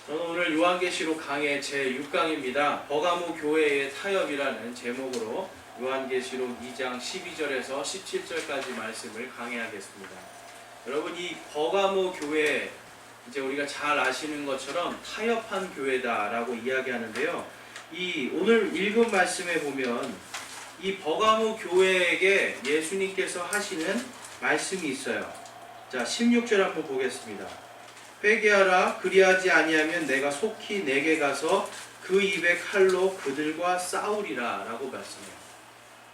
저는 오늘 요한계시록 강의 제6강입니다. 버가모 교회의 타협이라는 제목으로 요한계시록 2장 12절에서 17절까지 말씀을 강해하겠습니다. 여러분, 이 버가모 교회, 이제 우리가 잘 아시는 것처럼 타협한 교회다라고 이야기하는데요. 이 오늘 읽은 말씀에 보면 이 버가모 교회에게 예수님께서 하시는 말씀이 있어요. 자, 16절 한번 보겠습니다. 회개하라. 그리하지 아니하면 내가 속히 내게 가서 그 입에 칼로 그들과 싸우리라 라고 말씀해요.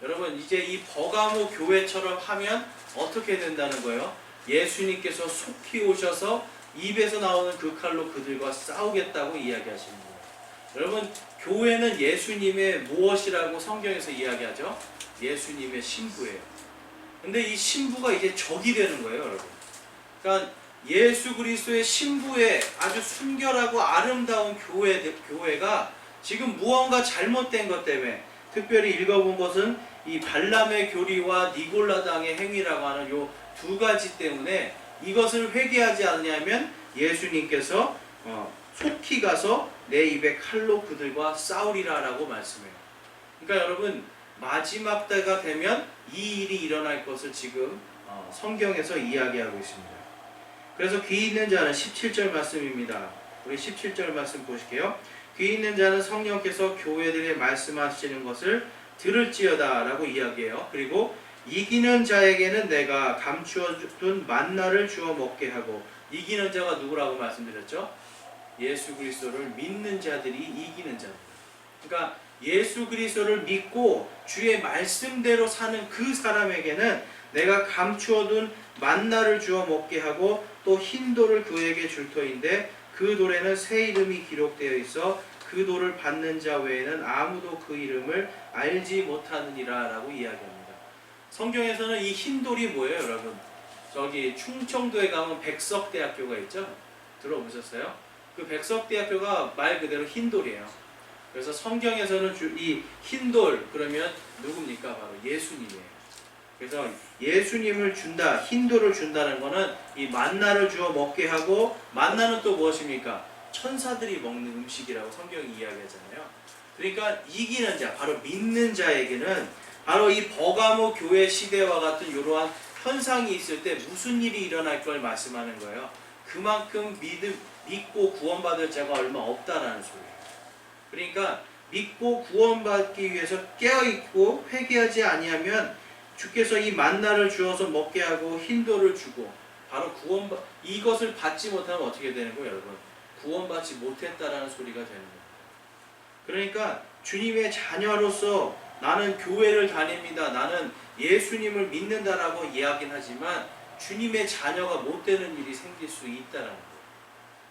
여러분, 이제 이 버가모 교회처럼 하면 어떻게 된다는 거예요? 예수님께서 속히 오셔서 입에서 나오는 그 칼로 그들과 싸우겠다고 이야기하시는 거예요. 여러분, 교회는 예수님의 무엇이라고 성경에서 이야기하죠? 예수님의 신부예요. 근데 이 신부가 이제 적이 되는 거예요, 여러분. 그러니까 예수 그리스도의 신부의 아주 순결하고 아름다운 교회가 지금 무언가 잘못된 것 때문에, 특별히 읽어본 것은 이 발람의 교리와 니골라당의 행위라고 하는 요 두 가지 때문에 이것을 회개하지 않으면 예수님께서 속히 가서 내 입에 칼로 그들과 싸우리라 라고 말씀해요. 그러니까 여러분, 마지막 때가 되면 이 일이 일어날 것을 지금 성경에서 이야기하고 있습니다. 그래서 귀 있는 자는 17절 말씀입니다. 우리 17절 말씀 보실게요. 귀 있는 자는 성령께서 교회들에 말씀하시는 것을 들을지어다 라고 이야기해요. 그리고 이기는 자에게는 내가 감추어둔 만나를 주어 먹게 하고, 이기는 자가 누구라고 말씀드렸죠? 예수 그리스도를 믿는 자들이 이기는 자입니다. 그러니까 예수 그리스도를 믿고 주의 말씀대로 사는 그 사람에게는 내가 감추어둔 만나를 주어 먹게 하고, 또 흰 돌을 그에게 줄 터인데 그 돌에는 새 이름이 기록되어 있어 그 돌을 받는 자 외에는 아무도 그 이름을 알지 못하느니라 라고 이야기합니다. 성경에서는 이 흰 돌이 뭐예요, 여러분? 저기 충청도에 가면 백석대학교가 있죠? 들어보셨어요? 그 백석대학교가 말 그대로 흰 돌이에요. 그래서 성경에서는 이 흰 돌 그러면 누굽니까? 바로 예수님이에요. 그래서 예수님을 준다, 흰 돌을 준다는 것은 이 만나를 주어 먹게 하고, 만나는 또 무엇입니까? 천사들이 먹는 음식이라고 성경이 이야기하잖아요. 그러니까 이기는 자, 바로 믿는 자에게는 바로 이 버가모 교회 시대와 같은 이러한 현상이 있을 때 무슨 일이 일어날 걸 말씀하는 거예요. 그만큼 믿고 구원받을 자가 얼마 없다라는 소리예요. 그러니까 믿고 구원받기 위해서 깨어있고 회개하지 아니하면 주께서 이 만나를 주어서 먹게 하고 흰돌을 주고, 바로 이것을 받지 못하면 어떻게 되는 거예요, 여러분? 구원받지 못했다라는 소리가 되는 거예요. 그러니까 주님의 자녀로서 나는 교회를 다닙니다, 나는 예수님을 믿는다라고 이야기는 하지만 주님의 자녀가 못 되는 일이 생길 수 있다라는 거예요.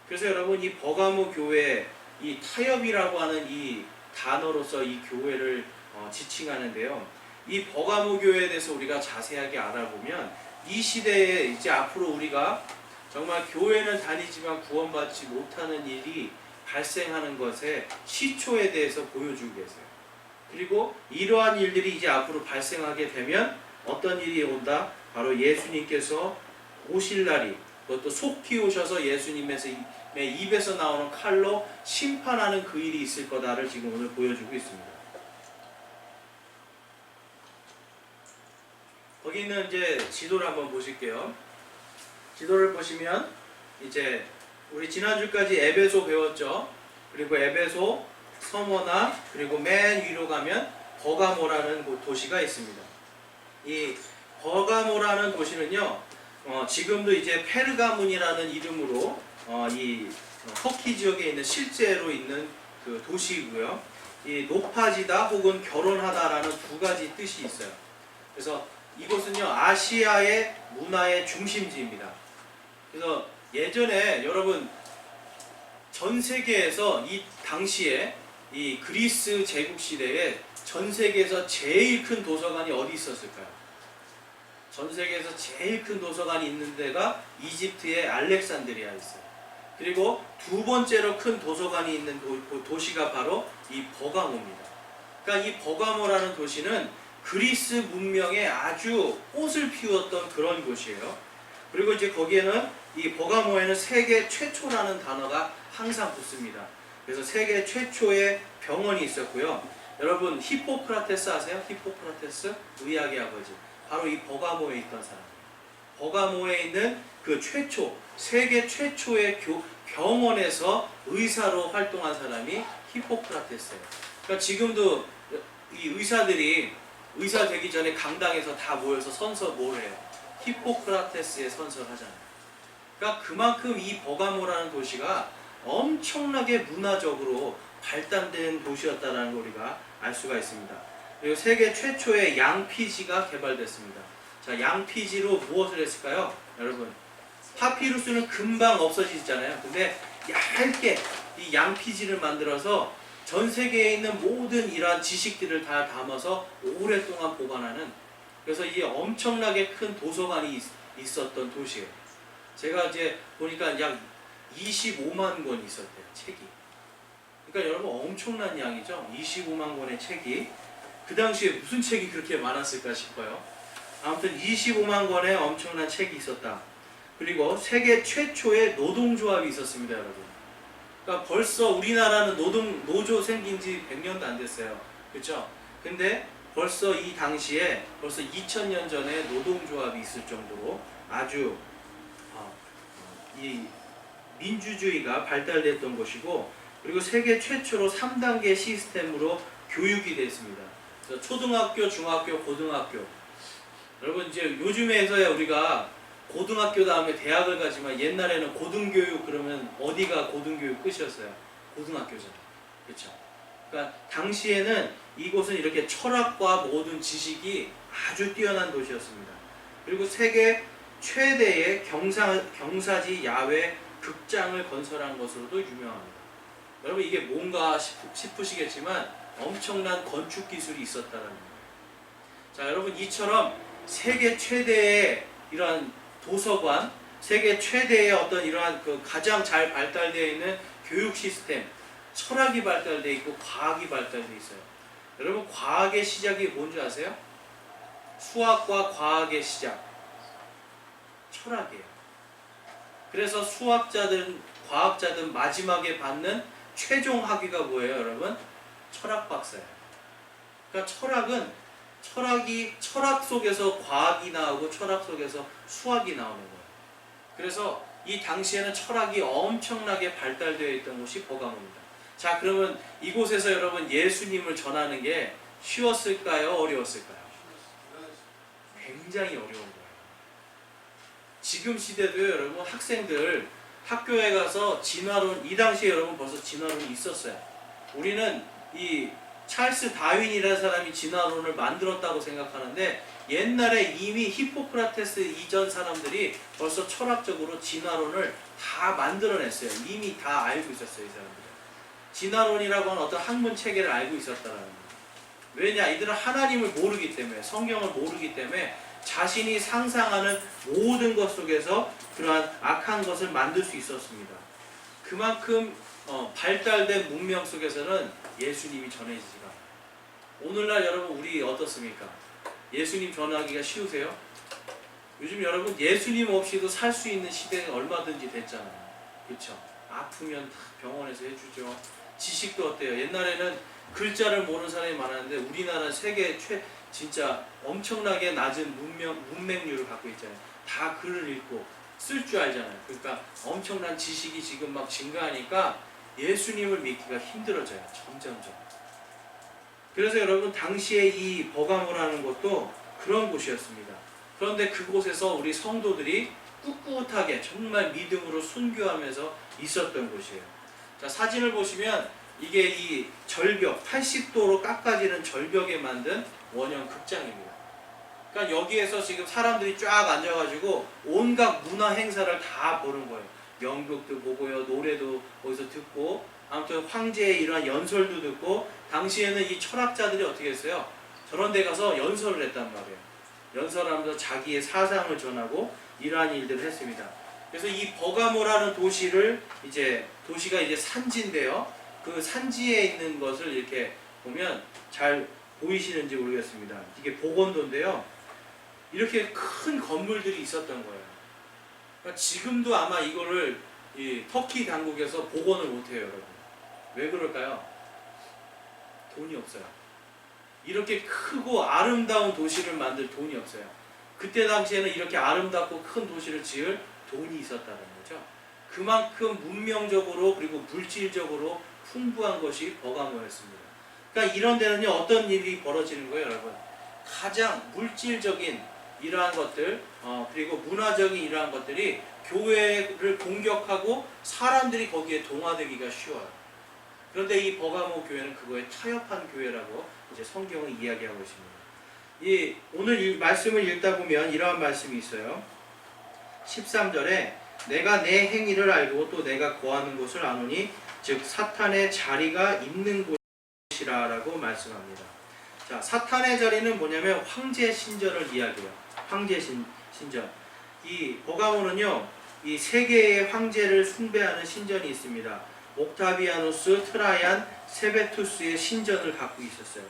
그래서 여러분, 이 버가모 교회, 이 타협이라고 하는 이 단어로서 이 교회를 지칭하는데요. 이 버가모 교회에 대해서 우리가 자세하게 알아보면 이 시대에 이제 앞으로 우리가 정말 교회는 다니지만 구원받지 못하는 일이 발생하는 것의 시초에 대해서 보여주고 계세요. 그리고 이러한 일들이 이제 앞으로 발생하게 되면 어떤 일이 온다? 바로 예수님께서 오실 날이, 그것도 속히 오셔서 예수님의 입에서 나오는 칼로 심판하는 그 일이 있을 거다를 지금 오늘 보여주고 있습니다. 거기 있는 이제 지도를 한번 보실게요. 지도를 보시면 이제 우리 지난주까지 에베소 배웠죠. 그리고 에베소, 서머나, 그리고 맨 위로 가면 버가모라는 도시가 있습니다. 이 버가모라는 도시는요, 지금도 이제 페르가문이라는 이름으로 이 터키 지역에 있는 실제로 있는 그 도시이고요. 이 높아지다 혹은 결혼하다라는 두 가지 뜻이 있어요. 그래서 이곳은요, 아시아의 문화의 중심지입니다. 그래서 예전에 여러분, 전 세계에서 이 당시에 이 그리스 제국 시대에 전 세계에서 제일 큰 도서관이 어디 있었을까요? 전 세계에서 제일 큰 도서관이 있는 데가 이집트의 알렉산드리아에 있어요. 그리고 두 번째로 큰 도서관이 있는 도시가 바로 이 버가모입니다. 그러니까 이 버가모라는 도시는 그리스 문명에 아주 꽃을 피웠던 그런 곳이에요. 그리고 이제 거기에는 이 버가모에는 세계 최초라는 단어가 항상 붙습니다. 그래서 세계 최초의 병원이 있었고요. 여러분 히포크라테스 아세요? 히포크라테스 의학의 아버지. 바로 이 버가모에 있던 사람. 버가모에 있는 그 최초, 세계 최초의 병원에서 의사로 활동한 사람이 히포크라테스예요. 그러니까 지금도 이 의사들이 의사 되기 전에 강당에서 다 모여서 선서 뭘 해요? 히포크라테스의 선서를 하잖아요. 그러니까 그만큼 이 버가모라는 도시가 엄청나게 문화적으로 발달된 도시였다는 걸 우리가 알 수가 있습니다. 그리고 세계 최초의 양피지가 개발됐습니다. 자, 양피지로 무엇을 했을까요? 여러분, 파피루스는 금방 없어지잖아요. 근데 얇게 이 양피지를 만들어서 전 세계에 있는 모든 이러한 지식들을 다 담아서 오랫동안 보관하는, 그래서 이 엄청나게 큰 도서관이 있었던 도시예요. 제가 이제 보니까 약 25만 권 있었대요, 책이. 그러니까 여러분 엄청난 양이죠. 25만 권의 책이. 그 당시에 무슨 책이 그렇게 많았을까 싶어요. 아무튼 25만 권의 엄청난 책이 있었다. 그리고 세계 최초의 노동조합이 있었습니다, 여러분. 그러니까 벌써 우리나라는 노조 생긴 지 100년도 안 됐어요. 그렇죠? 근데 벌써 이 당시에 벌써 2000년 전에 노동조합이 있을 정도로 아주 이 민주주의가 발달됐던 것이고, 그리고 세계 최초로 3단계 시스템으로 교육이 됐습니다. 초등학교, 중학교, 고등학교. 여러분 이제 요즘에서야 우리가 고등학교 다음에 대학을 가지만 옛날에는 고등교육 그러면 어디가 고등교육 끝이었어요? 고등학교잖아요. 그렇죠? 그러니까 당시에는 이곳은 이렇게 철학과 모든 지식이 아주 뛰어난 도시였습니다. 그리고 세계 최대의 경사지 야외 극장을 건설한 것으로도 유명합니다. 여러분 이게 뭔가 싶으시겠지만 엄청난 건축 기술이 있었다는 거예요. 자, 여러분 이처럼 세계 최대의 이러한 도서관, 세계 최대의 어떤 이러한 그 가장 잘 발달되어 있는 교육 시스템, 철학이 발달되어 있고 과학이 발달되어 있어요. 여러분 과학의 시작이 뭔지 아세요? 수학과 과학의 시작, 철학이에요. 그래서 수학자든 과학자든 마지막에 받는 최종 학위가 뭐예요, 여러분? 철학 박사예요. 그러니까 철학 속에서 과학이 나오고 철학 속에서 수학이 나오는 거예요. 그래서 이 당시에는 철학이 엄청나게 발달되어 있던 곳이 버가모입니다. 자, 그러면 이곳에서 여러분 예수님을 전하는 게 쉬웠을까요? 어려웠을까요? 굉장히 어려운 거예요. 지금 시대도 여러분 학생들 학교에 가서 진화론, 이 당시에 여러분 벌써 진화론이 있었어요. 우리는 이 찰스 다윈이라는 사람이 진화론을 만들었다고 생각하는데 옛날에 이미 히포크라테스 이전 사람들이 벌써 철학적으로 진화론을 다 만들어냈어요. 이미 다 알고 있었어요, 이 사람들은. 진화론이라고 하는 어떤 학문 체계를 알고 있었다는 거예요. 왜냐? 이들은 하나님을 모르기 때문에, 성경을 모르기 때문에 자신이 상상하는 모든 것 속에서 그러한 악한 것을 만들 수 있었습니다. 그만큼 발달된 문명 속에서는 예수님이 전해지지가 않아요. 오늘날 여러분 우리 어떻습니까? 예수님 전하기가 쉬우세요? 요즘 여러분 예수님 없이도 살 수 있는 시대가 얼마든지 됐잖아요. 그렇죠? 아프면 다 병원에서 해주죠. 지식도 어때요? 옛날에는 글자를 모르는 사람이 많았는데 우리나라 세계 진짜 엄청나게 낮은 문맹률을 갖고 있잖아요. 다 글을 읽고 쓸 줄 알잖아요. 그러니까 엄청난 지식이 지금 막 증가하니까 예수님을 믿기가 힘들어져요. 점점점. 그래서 여러분 당시에 이 버가모라는 곳도 그런 곳이었습니다. 그런데 그곳에서 우리 성도들이 꿋꿋하게 정말 믿음으로 순교하면서 있었던 곳이에요. 자, 사진을 보시면 이게 이 절벽, 80도로 깎아지는 절벽에 만든 원형 극장입니다. 그러니까 여기에서 지금 사람들이 쫙 앉아가지고 온갖 문화 행사를 다 보는 거예요. 연극도 보고요, 노래도 거기서 듣고, 아무튼 황제의 이러한 연설도 듣고, 당시에는 이 철학자들이 어떻게 했어요? 저런 데 가서 연설을 했단 말이에요. 연설하면서 자기의 사상을 전하고 이러한 일들을 했습니다. 그래서 이 버가모라는 도시가 이제 산지인데요. 그 산지에 있는 것을 이렇게 보면 잘 보이시는지 모르겠습니다. 이게 보건도인데요. 이렇게 큰 건물들이 있었던 거예요. 그러니까 지금도 아마 이거를 이 터키 당국에서 복원을 못해요, 여러분. 왜 그럴까요? 돈이 없어요. 이렇게 크고 아름다운 도시를 만들 돈이 없어요. 그때 당시에는 이렇게 아름답고 큰 도시를 지을 돈이 있었다는 거죠. 그만큼 문명적으로 그리고 물질적으로 풍부한 것이 버가모였습니다. 그러니까 이런 데는요, 어떤 일이 벌어지는 거예요, 여러분? 가장 물질적인 이러한 것들, 그리고 문화적인 이러한 것들이 교회를 공격하고 사람들이 거기에 동화되기가 쉬워요. 그런데 이 버가모 교회는 그거에 타협한 교회라고 이제 성경은 이야기하고 있습니다. 오늘 이 말씀을 읽다 보면 이러한 말씀이 있어요. 13절에 내가 내 행위를 알고 또 내가 거하는 곳을 아노니 즉 사탄의 자리가 있는 곳이라 라고 말씀합니다. 자, 사탄의 자리는 뭐냐면 황제 신전을 이야기해요. 황제 신전. 이 버가모는요, 이 세 개의 황제를 숭배하는 신전이 있습니다. 옥타비아누스, 트라이안, 세베투스의 신전을 갖고 있었어요.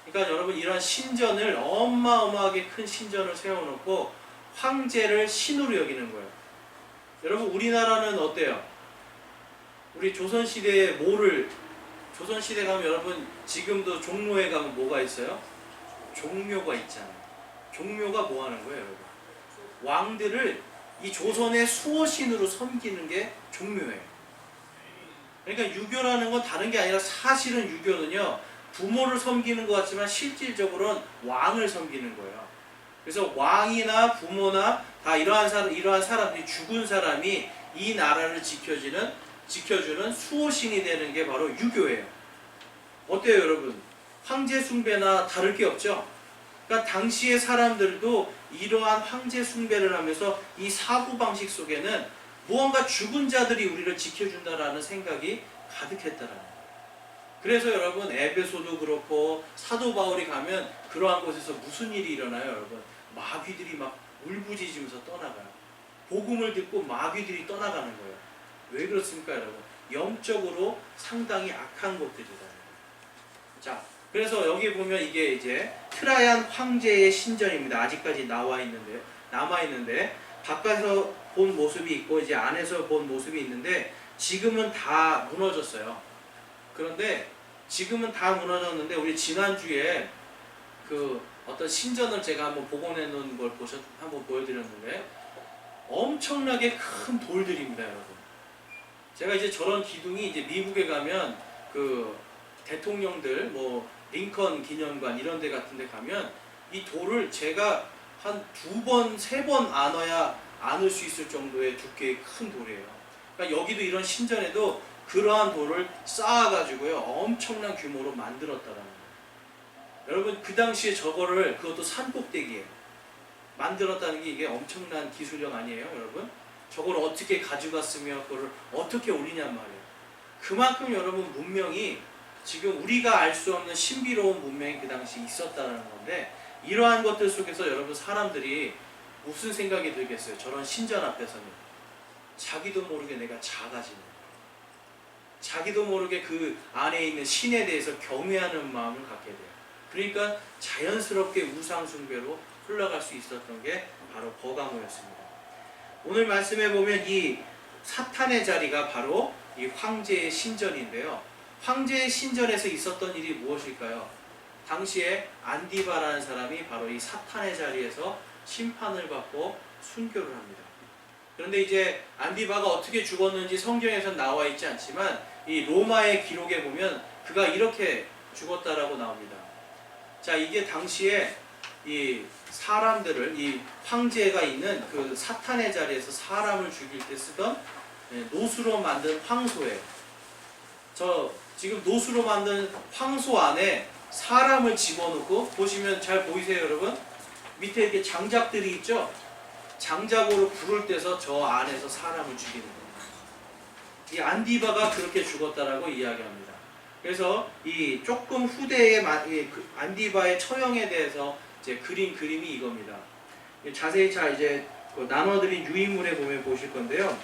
그러니까 여러분, 이런 신전을 어마어마하게 큰 신전을 세워놓고 황제를 신으로 여기는 거예요. 여러분, 우리나라는 어때요? 우리 조선시대에 조선시대 가면 여러분 지금도 종로에 가면 뭐가 있어요? 종묘가 있잖아요. 종묘가 뭐 하는 거예요, 여러분? 왕들을 이 조선의 수호신으로 섬기는 게 종묘예요. 그러니까 유교라는 건 다른 게 아니라 사실은 유교는요, 부모를 섬기는 것 같지만 실질적으로는 왕을 섬기는 거예요. 그래서 왕이나 부모나 다 이러한 사람들이, 죽은 사람이 이 나라를 지켜주는 수호신이 되는 게 바로 유교예요. 어때요, 여러분? 황제 숭배나 다를 게 없죠? 그러니까 당시의 사람들도 이러한 황제 숭배를 하면서 이 사고방식 속에는 무언가 죽은 자들이 우리를 지켜준다라는 생각이 가득했다라는 거예요. 그래서 여러분, 에베소도 그렇고 사도 바울이 가면 그러한 곳에서 무슨 일이 일어나요, 여러분? 마귀들이 막 울부짖으면서 떠나가요. 복음을 듣고 마귀들이 떠나가는 거예요. 왜 그렇습니까, 여러분? 영적으로 상당히 악한 곳들이다. 자, 그래서 여기 보면 이게 이제 트라이안 황제의 신전입니다. 아직까지 남아있는데 바깥에서 본 모습이 있고 이제 안에서 본 모습이 있는데 지금은 다 무너졌어요. 그런데 지금은 다 무너졌는데 우리 지난주에 그 어떤 신전을 제가 한번 복원해 놓은 걸 한번 보여드렸는데 엄청나게 큰 돌들입니다, 여러분. 제가 이제 저런 기둥이 이제 미국에 가면 그 대통령들 뭐 링컨 기념관 이런 데 같은 데 가면 이 돌을 제가 한 2번, 3번 안을 수 있을 정도의 두께의 큰 돌이에요. 그러니까 여기도 이런 신전에도 그러한 돌을 쌓아가지고요, 엄청난 규모로 만들었다라는 거예요. 여러분, 그 당시에 그것도 산꼭대기에 만들었다는 게 이게 엄청난 기술력 아니에요, 여러분? 저걸 어떻게 가져갔으며 그걸 어떻게 올리냔 말이에요. 그만큼 여러분, 문명이 지금 우리가 알 수 없는 신비로운 문명이 그 당시 있었다는 건데, 이러한 것들 속에서 여러분, 사람들이 무슨 생각이 들겠어요? 저런 신전 앞에서는 자기도 모르게 내가 작아지는 거예요. 자기도 모르게 그 안에 있는 신에 대해서 경외하는 마음을 갖게 돼요. 그러니까 자연스럽게 우상 숭배로 흘러갈 수 있었던 게 바로 버가모였습니다. 오늘 말씀해 보면 이 사탄의 자리가 바로 이 황제의 신전인데요. 황제의 신전에서 있었던 일이 무엇일까요? 당시에 안디바라는 사람이 바로 이 사탄의 자리에서 심판을 받고 순교를 합니다. 그런데 이제 안디바가 어떻게 죽었는지 성경에선 나와 있지 않지만 이 로마의 기록에 보면 그가 이렇게 죽었다라고 나옵니다. 자, 이게 당시에 이 사람들을, 이 황제가 있는 그 사탄의 자리에서 사람을 죽일 때 쓰던 노수로 만든 황소예요. 지금 노수로 만든 황소 안에 사람을 집어넣고, 보시면 잘 보이세요, 여러분? 밑에 이렇게 장작들이 있죠? 장작으로 불을 떼서 저 안에서 사람을 죽이는 거예요. 이 안디바가 그렇게 죽었다라고 이야기합니다. 그래서 이 조금 후대의 안디바의 처형에 대해서 이제 그림이 이겁니다. 자세히 이제 나눠드린 유인물에 보면 보실 건데요.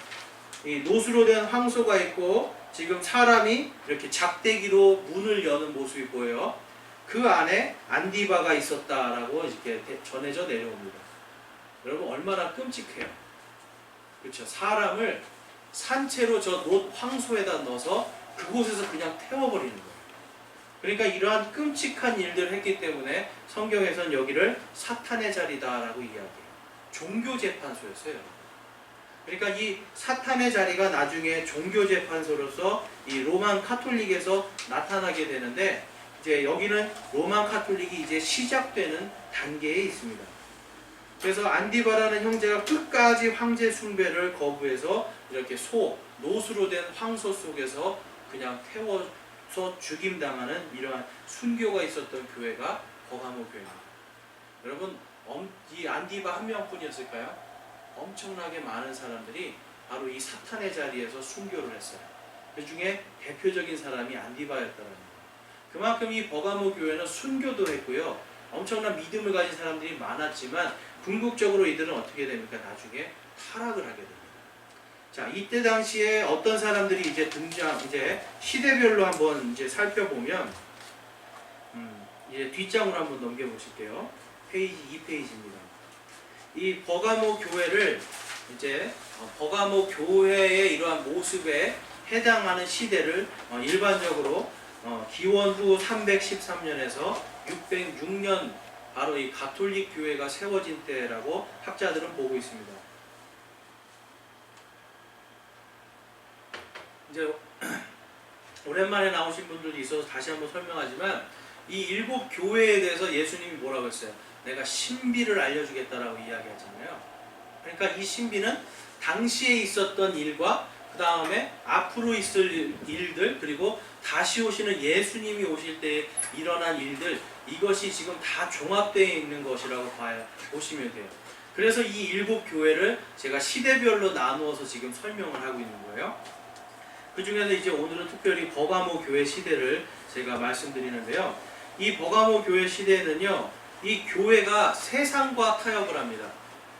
이 노수로 된 황소가 있고 지금 사람이 이렇게 작대기로 문을 여는 모습이 보여요. 그 안에 안디바가 있었다라고 이렇게 전해져 내려옵니다. 여러분, 얼마나 끔찍해요. 그렇죠. 사람을 산채로 저 노 황소에다 넣어서 그곳에서 그냥 태워버리는 거예요. 그러니까 이러한 끔찍한 일들을 했기 때문에 성경에서는 여기를 사탄의 자리다라고 이야기해요. 종교재판소였어요. 그러니까 이 사탄의 자리가 나중에 종교재판소로서 이 로만 카톨릭에서 나타나게 되는데, 이제 여기는 로만 카톨릭이 이제 시작되는 단계에 있습니다. 그래서 안디바라는 형제가 끝까지 황제 숭배를 거부해서 이렇게 노수로 된 황소 속에서 그냥 태워서 죽임당하는 이러한 순교가 있었던 교회가 버가모 교회입니다. 여러분, 이 안디바 한 명뿐이었을까요? 엄청나게 많은 사람들이 바로 이 사탄의 자리에서 순교를 했어요. 그 중에 대표적인 사람이 안디바였다는 거예요. 그만큼 이 버가모 교회는 순교도 했고요. 엄청난 믿음을 가진 사람들이 많았지만 궁극적으로 이들은 어떻게 됩니까? 나중에 타락을 하게 됩니다. 자, 이때 당시에 어떤 사람들이 이제 이제 시대별로 한번 이제 살펴보면, 이제 뒷장으로 한번 넘겨보실게요. 페이지 2페이지입니다. 이 버가모 교회를 이제 버가모 교회의 이러한 모습에 해당하는 시대를 일반적으로 기원 후 313년에서 606년 바로 이 가톨릭 교회가 세워진 때라고 학자들은 보고 있습니다. 이제 오랜만에 나오신 분들도 있어서 다시 한번 설명하지만, 이 일곱 교회에 대해서 예수님이 뭐라고 했어요? 내가 신비를 알려주겠다라고 이야기하잖아요. 그러니까 이 신비는 당시에 있었던 일과 그 다음에 앞으로 있을 일들, 그리고 다시 오시는 예수님이 오실 때 일어난 일들, 이것이 지금 다 종합되어 있는 것이라고 보시면 돼요. 그래서 이 일곱 교회를 제가 시대별로 나누어서 지금 설명을 하고 있는 거예요. 그 중에서 이제 오늘은 특별히 버가모 교회 시대를 제가 말씀드리는데요. 이 버가모 교회 시대에는요, 이 교회가 세상과 타협을 합니다.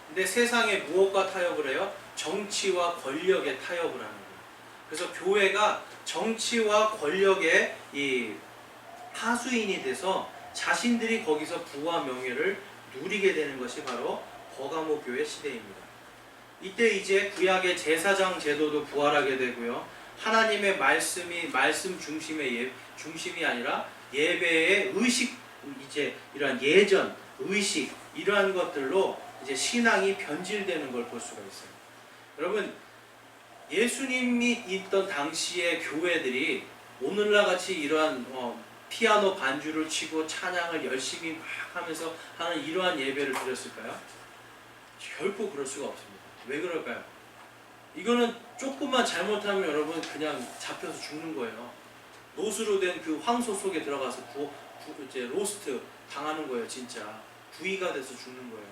근데 세상에 무엇과 타협을 해요? 정치와 권력에 타협을 하는 거예요. 그래서 교회가 정치와 권력의 이 하수인이 돼서 자신들이 거기서 부와 명예를 누리게 되는 것이 바로 버가모 교회 시대입니다. 이때 이제 구약의 제사장 제도도 부활하게 되고요. 하나님의 말씀 중심이 아니라 예배의 의식, 이제 이러한 예전, 의식, 이러한 것들로 이제 신앙이 변질되는 걸 볼 수가 있어요. 여러분, 예수님이 있던 당시의 교회들이 오늘날 같이 이러한 피아노 반주를 치고 찬양을 열심히 막 하면서 하는 이러한 예배를 드렸을까요? 결코 그럴 수가 없습니다. 왜 그럴까요? 이거는 조금만 잘못하면 여러분 그냥 잡혀서 죽는 거예요. 노수로 된 그 황소 속에 들어가서 이제 로스트 당하는 거예요. 진짜 구이가 돼서 죽는 거예요.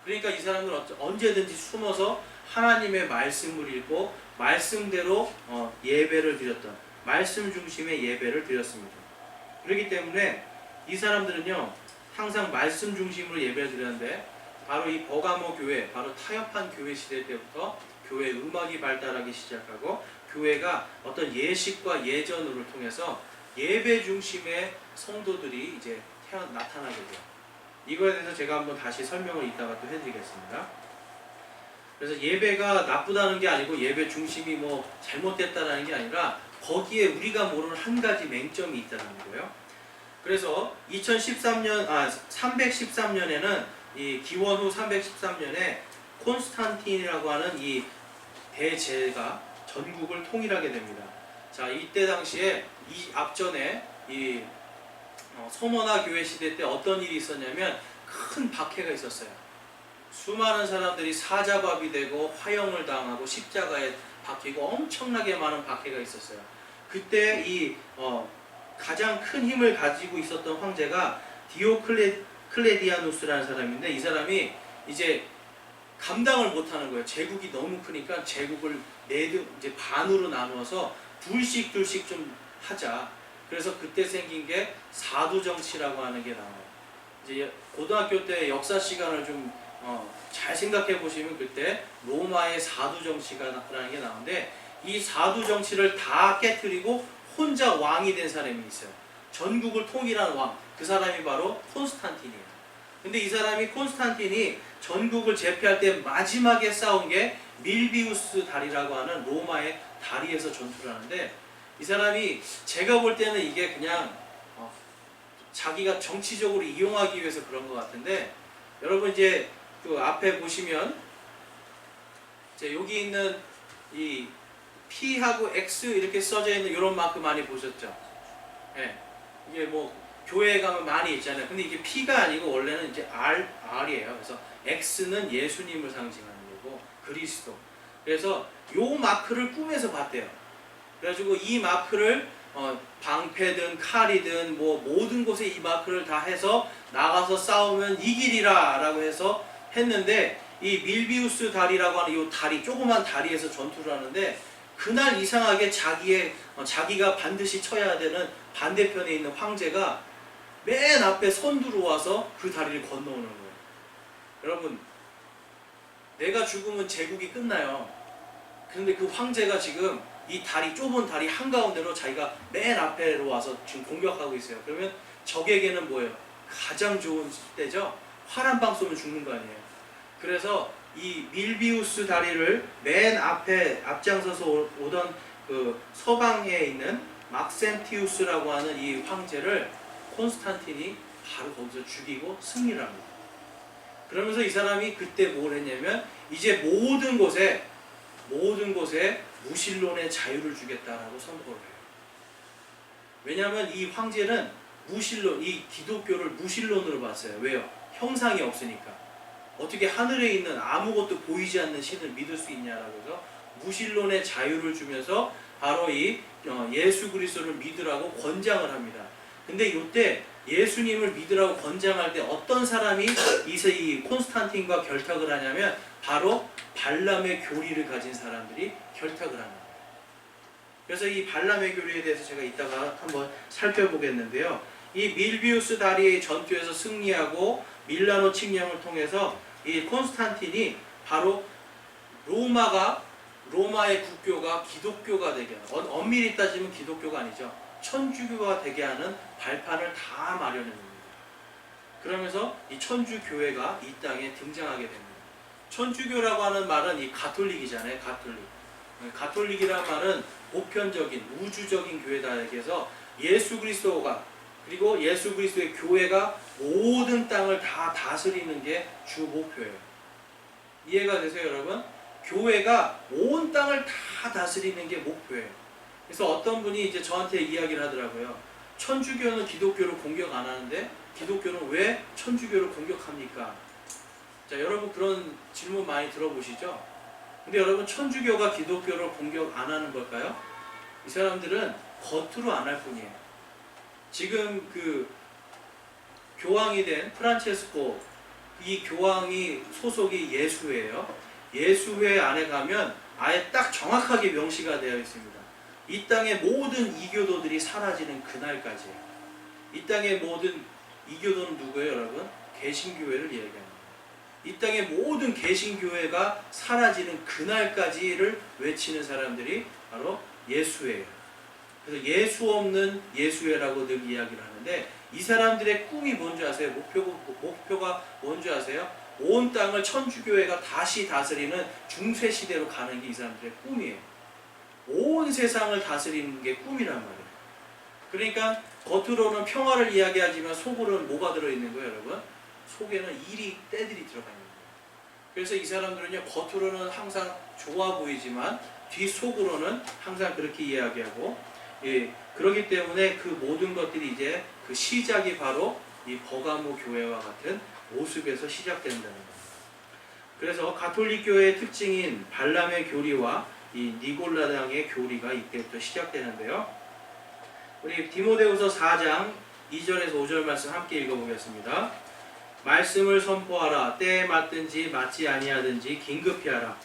그러니까 이 사람들은 언제든지 숨어서 하나님의 말씀을 읽고 말씀대로 예배를 드렸던, 말씀 중심의 예배를 드렸습니다. 그렇기 때문에 이 사람들은요 항상 말씀 중심으로 예배를 드렸는데, 바로 이 버가모 교회, 바로 타협한 교회 시대 때부터 교회 음악이 발달하기 시작하고, 교회가 어떤 예식과 예전을 통해서 예배 중심의 성도들이 이제 나타나게 돼요. 이거에 대해서 제가 한번 다시 설명을 이따가 또 해드리겠습니다. 그래서 예배가 나쁘다는 게 아니고 예배 중심이 뭐 잘못됐다는 게 아니라 거기에 우리가 모르는 한 가지 맹점이 있다는 거예요. 그래서 313년에는 이 기원 후 313년에 콘스탄틴이라고 하는 이 대제가 전국을 통일하게 됩니다. 자, 이때 당시에 이 앞전에 이 소머나 교회 시대 때 어떤 일이 있었냐면 큰 박해가 있었어요. 수많은 사람들이 사자밥이 되고 화형을 당하고 십자가에 박히고 엄청나게 많은 박해가 있었어요. 그때 이 가장 큰 힘을 가지고 있었던 황제가 디오클레디아누스라는 사람인데, 이 사람이 이제 감당을 못하는 거예요. 제국이 너무 크니까 제국을 이제 반으로 나누어서 둘씩 좀 하자. 그래서 그때 생긴 게 사두정치라고 하는 게 나와요. 이제 고등학교 때 역사 시간을 좀 잘 생각해 보시면 그때 로마의 사두정치라는 게 나오는데, 이 사두정치를 다 깨뜨리고 혼자 왕이 된 사람이 있어요. 전국을 통일한 왕. 그 사람이 바로 콘스탄틴이에요. 근데 이 사람이 콘스탄틴이 전국을 제패할 때 마지막에 싸운 게 밀비우스 다리라고 하는 로마의 다리에서 전투를 하는데, 이 사람이 제가 볼 때는 이게 그냥 자기가 정치적으로 이용하기 위해서 그런 것 같은데, 여러분 이제 그 앞에 보시면 이제 여기 있는 이 P하고 X 이렇게 써져 있는 이런 마크 많이 보셨죠? 예. 이게 뭐 교회에 가면 많이 있잖아요. 근데 이게 P가 아니고 원래는 이제 R이에요. 그래서 X는 예수님을 상징하는 거고 그리스도. 그래서 요 마크를 꿈에서 봤대요. 그래가지고 이 마크를 방패든 칼이든 뭐 모든 곳에 이 마크를 다 해서 나가서 싸우면 이기리라 라고 해서 했는데, 이 밀비우스 다리라고 하는 이 다리, 조그만 다리에서 전투를 하는데, 그날 이상하게 자기가 반드시 쳐야 되는 반대편에 있는 황제가 맨 앞에 선두로 와서 그 다리를 건너오는 거예요. 여러분, 내가 죽으면 제국이 끝나요. 그런데 그 황제가 지금 이 다리, 좁은 다리 한가운데로 자기가 맨 앞에로 와서 지금 공격하고 있어요. 그러면 적에게는 뭐예요? 가장 좋은 때죠. 활 한 방 쏘면 죽는 거 아니에요. 그래서 이 밀비우스 다리를 맨 앞에 앞장서서 오던 그 서방에 있는 막센티우스라고 하는 이 황제를 콘스탄틴이 바로 거기서 죽이고 승리를 합니다. 그러면서 이 사람이 그때 뭘 했냐면, 이제 모든 곳에 무신론의 자유를 주겠다라고 선포를 해요. 왜냐하면 이 황제는 무신론, 이 기독교를 무신론으로 봤어요. 왜요? 형상이 없으니까. 어떻게 하늘에 있는 아무것도 보이지 않는 신을 믿을 수 있냐라고 해서 무신론의 자유를 주면서 바로 이 예수 그리스도를 믿으라고 권장을 합니다. 근데 이때 예수님을 믿으라고 권장할 때 어떤 사람이 이 콘스탄틴과 결탁을 하냐면, 바로 발람의 교리를 가진 사람들이 결탁을 하는 거예요. 그래서 이 발람의 교리에 대해서 제가 이따가 한번 살펴보겠는데요. 이 밀비우스 다리의 전투에서 승리하고 밀라노 칙령을 통해서 이 콘스탄틴이 바로 로마의 국교가 기독교가 되게 하는, 엄밀히 따지면 기독교가 아니죠. 천주교가 되게 하는 발판을 다 마련해 줍니다. 그러면서 이 천주교회가 이 땅에 등장하게 됩니다. 천주교라고 하는 말은 이 가톨릭이잖아요. 가톨릭이라는 말은 보편적인 우주적인 교회다. 해서 예수 그리스도가, 그리고 예수 그리스도의 교회가 모든 땅을 다 다스리는 게 주 목표예요. 이해가 되세요, 여러분? 교회가 온 땅을 다 다스리는 게 목표예요. 그래서 어떤 분이 이제 저한테 이야기를 하더라고요. 천주교는 기독교를 공격 안 하는데 기독교는 왜 천주교를 공격합니까? 자, 여러분 그런 질문 많이 들어보시죠? 근데 여러분, 천주교가 기독교를 공격 안 하는 걸까요? 이 사람들은 겉으로 안 할 뿐이에요. 지금 그 교황이 된 프란체스코, 이 교황이 소속이 예수회예요. 예수회 안에 가면 아예 딱 정확하게 명시가 되어 있습니다. 이 땅의 모든 이교도들이 사라지는 그날까지예요. 이 땅의 모든 이교도는 누구예요, 여러분? 개신교회를 이야기합니다. 이 땅의 모든 개신교회가 사라지는 그날까지를 외치는 사람들이 바로 예수회예요. 그래서 예수 없는 예수회라고 늘 이야기를 하는데, 이 사람들의 꿈이 뭔지 아세요? 목표가 뭔지 아세요? 온 땅을 천주교회가 다시 다스리는 중세시대로 가는 게 이 사람들의 꿈이에요. 온 세상을 다스리는 게 꿈이란 말이에요. 그러니까 겉으로는 평화를 이야기하지만 속으로는 뭐가 들어있는 거예요, 여러분? 속에는 때들이 들어가 있는 거예요. 그래서 이 사람들은요, 겉으로는 항상 좋아 보이지만 뒷속으로는 항상 그렇게 이야기하고, 그렇기 때문에 그 모든 것들이 이제 그 시작이 바로 이 버가모 교회와 같은 모습에서 시작된다는 겁니다. 그래서 가톨릭 교회의 특징인 발람의 교리와 이 니골라당의 교리가 이때부터 시작되는데요. 우리 디모데후서 4장 2절에서 5절 말씀 함께 읽어보겠습니다. 말씀을 선포하라. 때에 맞든지 맞지 아니하든지 긴급히 하라.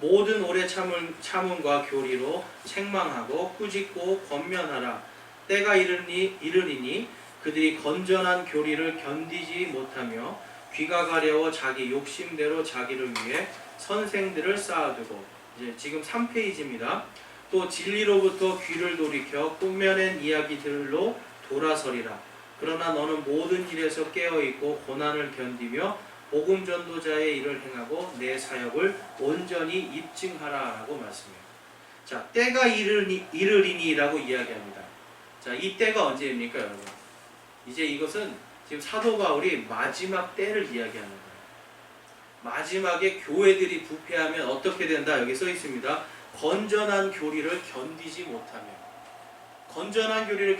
모든 오래 참음과 교리로 책망하고 꾸짖고 권면하라. 때가 이르리니 그들이 건전한 교리를 견디지 못하며 귀가 가려워 자기 욕심대로 자기를 위해 선생들을 쌓아두고, 이제 지금 3페이지입니다. 또 진리로부터 귀를 돌이켜 꾸며낸 이야기들로 돌아서리라. 그러나 너는 모든 일에서 깨어있고 고난을 견디며 복음 전도자의 일을 행하고 내 사역을 온전히 입증하라라고 말씀해요. 자, 때가 이르리니라고 이야기합니다. 자, 이 때가 언제입니까, 여러분? 이제 이것은 지금 사도 바울이 마지막 때를 이야기하는 거예요. 마지막에 교회들이 부패하면 어떻게 된다? 여기 써 있습니다. 건전한 교리를 견디지 못하며, 건전한 교리를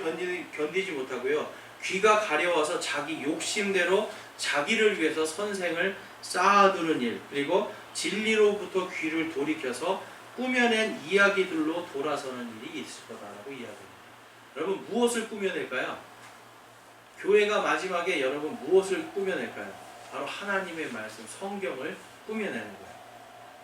견디지 못하고요, 귀가 가려워서 자기 욕심대로 자기를 위해서 선생을 쌓아두는 일, 그리고 진리로부터 귀를 돌이켜서 꾸며낸 이야기들로 돌아서는 일이 있을 거다라고 이야기합니다. 여러분, 무엇을 꾸며낼까요? 교회가 마지막에 여러분 무엇을 꾸며낼까요? 바로 하나님의 말씀, 성경을 꾸며내는 거예요.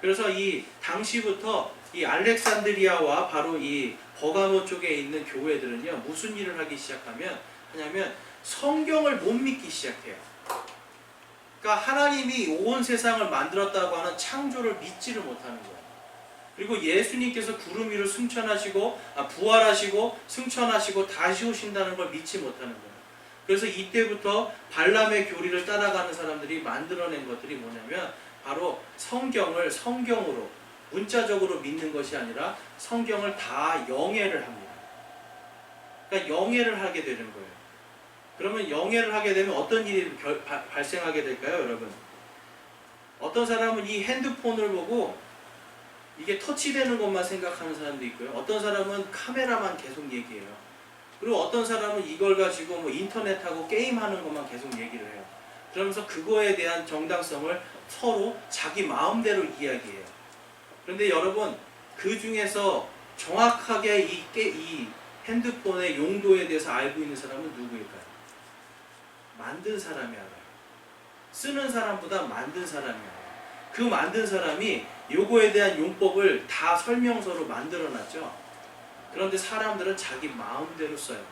그래서 이 당시부터 이 알렉산드리아와 바로 이 버가모 쪽에 있는 교회들은요, 무슨 일을 하기 하냐면 성경을 못 믿기 시작해요. 그러니까 하나님이 온 세상을 만들었다고 하는 창조를 믿지를 못하는 거예요. 그리고 예수님께서 구름 위로 부활하시고 승천하시고 다시 오신다는 걸 믿지 못하는 거예요. 그래서 이때부터 발람의 교리를 따라가는 사람들이 만들어낸 것들이 뭐냐면 바로 성경을 성경으로 문자적으로 믿는 것이 아니라 성경을 다 영해를 합니다. 그러니까 영해를 하게 되는 거예요. 그러면 영해를 하게 되면 어떤 일이 발생하게 될까요, 여러분? 어떤 사람은 이 핸드폰을 보고 이게 터치되는 것만 생각하는 사람도 있고요. 어떤 사람은 카메라만 계속 얘기해요. 그리고 어떤 사람은 이걸 가지고 뭐 인터넷하고 게임하는 것만 계속 얘기를 해요. 그러면서 그거에 대한 정당성을 서로 자기 마음대로 이야기해요. 그런데 여러분, 그 중에서 정확하게 이 핸드폰의 용도에 대해서 알고 있는 사람은 누구일까요? 만든 사람이 알아요. 쓰는 사람보다 만든 사람이 알아요. 그 만든 사람이 요거에 대한 용법을 다 설명서로 만들어놨죠. 그런데 사람들은 자기 마음대로 써요.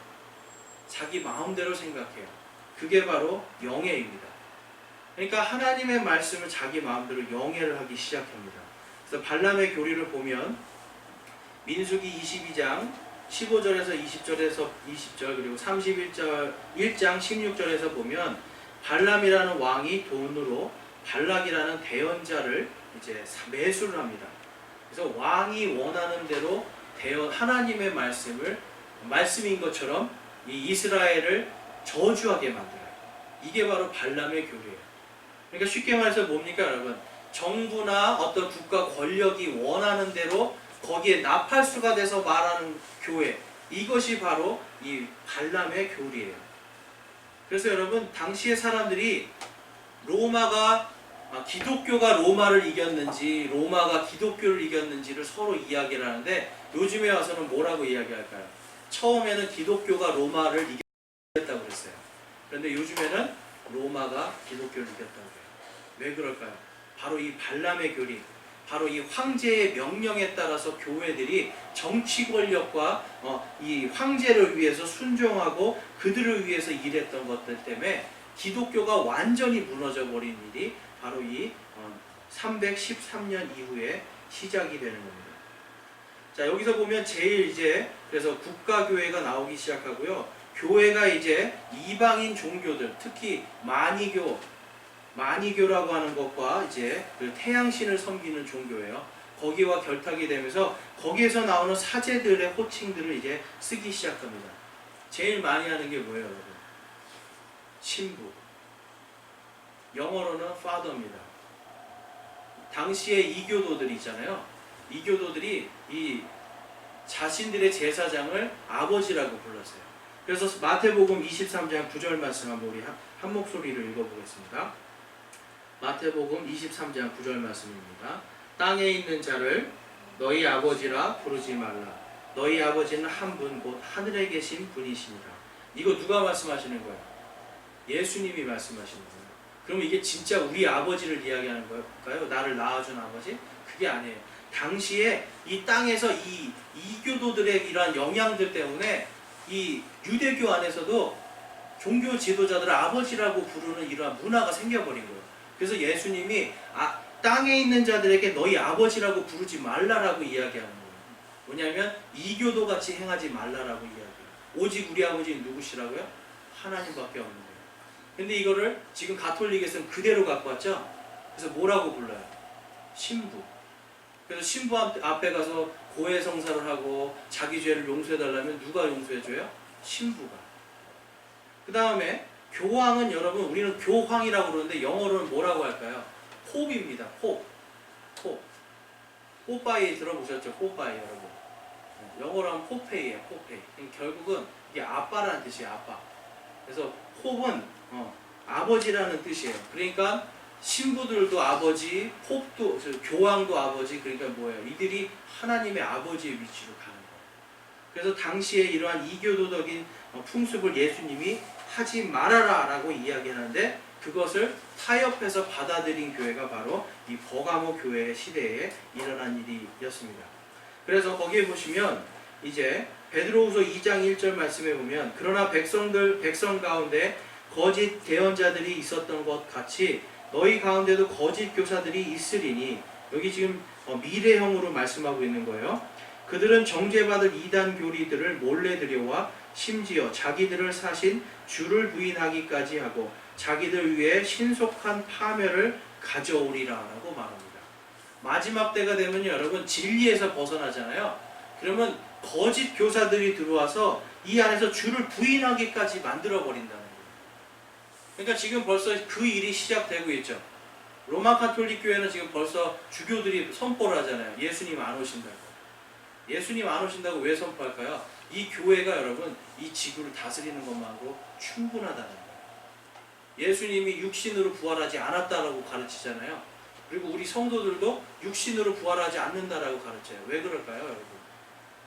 자기 마음대로 생각해요. 그게 바로 영해입니다. 그러니까 하나님의 말씀을 자기 마음대로 영해를 하기 시작합니다. 그래서 발람의 교리를 보면 민수기 22장 15절에서 20절 그리고 31장 16절에서 보면 발람이라는 왕이 돈으로 발락이라는 대언자를 이제 매수를 합니다. 그래서 왕이 원하는 대로 하나님의 말씀인 것처럼 이 이스라엘을 저주하게 만들어요. 이게 바로 발람의 교리예요. 그러니까 쉽게 말해서 뭡니까, 여러분? 정부나 어떤 국가 권력이 원하는 대로 거기에 나팔수가 돼서 말하는 교회, 이것이 바로 이 발람의 교리예요. 그래서 여러분, 당시의 사람들이 기독교가 로마를 이겼는지 로마가 기독교를 이겼는지를 서로 이야기를 하는데, 요즘에 와서는 뭐라고 이야기할까요? 처음에는 기독교가 로마를 이겼다고 그랬어요. 그런데 요즘에는 로마가 기독교를 이겼다고 해요. 왜 그럴까요? 바로 이 발람의 교리, 바로 이 황제의 명령에 따라서 교회들이 정치 권력과 이 황제를 위해서 순종하고 그들을 위해서 일했던 것들 때문에 기독교가 완전히 무너져 버린 일이 바로 이 313년 이후에 시작이 되는 겁니다. 자, 여기서 보면 그래서 국가교회가 나오기 시작하고요. 교회가 이제 이방인 종교들, 특히 마니교라고 하는 것과 이제 그 태양신을 섬기는 종교예요. 거기와 결탁이 되면서 거기에서 나오는 사제들의 호칭들을 이제 쓰기 시작합니다. 제일 많이 하는 게 뭐예요, 여러분? 신부. 영어로는 father입니다. 당시에 이교도들이 있잖아요. 이교도들이 이 자신들의 제사장을 아버지라고 불렀어요. 그래서 마태복음 23장 9절 말씀 한번 우리 한 목소리를 읽어보겠습니다. 마태복음 23장 9절 말씀입니다. 땅에 있는 자를 너희 아버지라 부르지 말라. 너희 아버지는 한 분 곧 하늘에 계신 분이시니라. 이거 누가 말씀하시는 거예요? 예수님이 말씀하시는 거예요. 그럼 이게 진짜 우리 아버지를 이야기하는 걸까요? 나를 낳아준 아버지? 그게 아니에요. 당시에 이 땅에서 이 이교도들의 이러한 영향들 때문에 이 유대교 안에서도 종교 지도자들을 아버지라고 부르는 이러한 문화가 생겨버린 거예요. 그래서 예수님이 땅에 있는 자들에게 너희 아버지라고 부르지 말라라고 이야기하는 거예요. 뭐냐면 이교도같이 행하지 말라라고 이야기해요. 오직 우리 아버지는 누구시라고요? 하나님밖에 없는 거예요. 근데 이거를 지금 가톨릭에서는 그대로 갖고 왔죠. 그래서 뭐라고 불러요? 신부. 그래서 신부 앞에 가서 고해성사를 하고 자기 죄를 용서해달라면 누가 용서해줘요? 신부가. 그 다음에 교황은 여러분, 우리는 교황이라고 그러는데 영어로는 뭐라고 할까요? pop입니다. pop. 뽀빠이 들어보셨죠? 뽀빠이 여러분. 영어로 하면 포페이예요. 포페이. 결국은 이게 아빠라는 뜻이에요. 아빠. 그래서 pop은 아버지라는 뜻이에요. 그러니까 신부들도 아버지, pop도 교황도 아버지. 그러니까 뭐예요? 이들이 하나님의 아버지의 위치로 가는 거예요. 그래서 당시에 이러한 이교도적인 풍습을 예수님이 하지 말아라 라고 이야기하는데, 그것을 타협해서 받아들인 교회가 바로 이 버가모 교회의 시대에 일어난 일이었습니다. 그래서 거기에 보시면 이제 베드로후서 2장 1절 말씀에 보면, 그러나 백성 가운데 거짓 대언자들이 있었던 것 같이 너희 가운데도 거짓 교사들이 있으리니, 여기 지금 미래형으로 말씀하고 있는 거예요. 그들은 정죄받을 이단 교리들을 몰래 들여와 심지어 자기들을 사신 주를 부인하기까지 하고 자기들 위해 신속한 파멸을 가져오리라 라고 말합니다. 마지막 때가 되면 여러분 진리에서 벗어나잖아요. 그러면 거짓 교사들이 들어와서 이 안에서 주를 부인하기까지 만들어 버린다는 거예요. 그러니까 지금 벌써 그 일이 시작되고 있죠. 로마 가톨릭 교회는 지금 벌써 주교들이 선포를 하잖아요. 예수님 안 오신다고. 예수님 안 오신다고 왜 선포할까요? 이 교회가 여러분 이 지구를 다스리는 것만으로 충분하다는 거예요. 예수님이 육신으로 부활하지 않았다라고 가르치잖아요. 그리고 우리 성도들도 육신으로 부활하지 않는다라고 가르쳐요. 왜 그럴까요, 여러분?